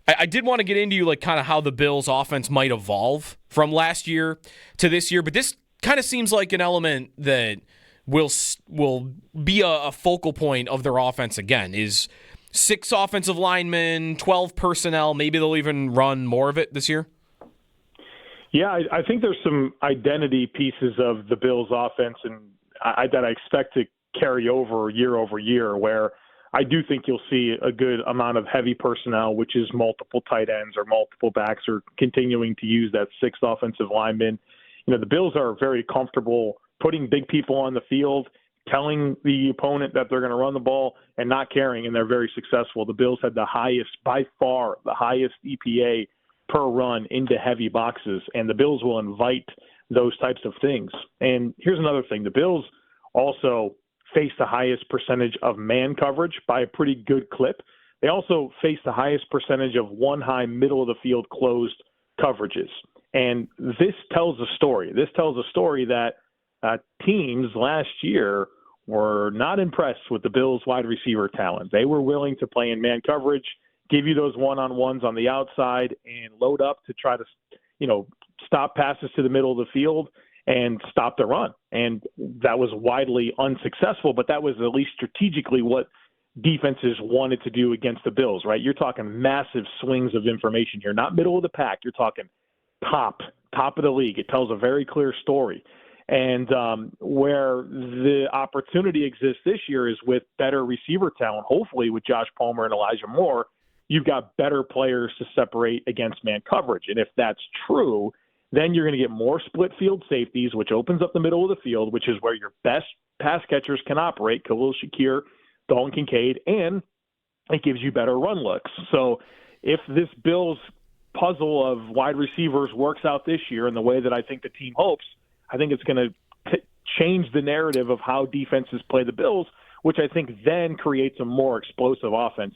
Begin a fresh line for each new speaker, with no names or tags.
I did want to get into like kind of how the Bills' offense might evolve from last year to this year, but this kind of seems like an element that will be a focal point of their offense again. Is 6 offensive linemen, 12 personnel. Maybe they'll even run more of it this year.
Yeah, I think there's some identity pieces of the Bills' offense, and that I expect to carry over year, where I do think you'll see a good amount of heavy personnel, which is multiple tight ends or multiple backs, or continuing to use that 6th offensive lineman. The Bills are very comfortable putting big people on the field, telling the opponent that they're going to run the ball, and not caring, and they're very successful. The Bills had by far the highest EPA per run into heavy boxes, and the Bills will invite those types of things. And here's another thing. The Bills also face the highest percentage of man coverage by a pretty good clip. They also face the highest percentage of one-high middle-of-the-field closed coverages. And this tells a story. This tells a story that teams last year were not impressed with the Bills' wide receiver talent. They were willing to play in man coverage, give you those one-on-ones on the outside, and load up to try to, stop passes to the middle of the field and stop the run. And that was widely unsuccessful, but that was at least strategically what defenses wanted to do against the Bills, right? You're talking massive swings of information here, not middle of the pack. You're talking top of the league. It tells a very clear story. And where the opportunity exists this year is with better receiver talent, hopefully with Josh Palmer and Elijah Moore. You've got better players to separate against man coverage. And if that's true, then you're going to get more split field safeties, which opens up the middle of the field, which is where your best pass catchers can operate, Khalil Shakir, Dalton Kincaid, and it gives you better run looks. So if this Bills puzzle of wide receivers works out this year in the way that I think the team hopes, I think it's going to change the narrative of how defenses play the Bills, which I think then creates a more explosive offense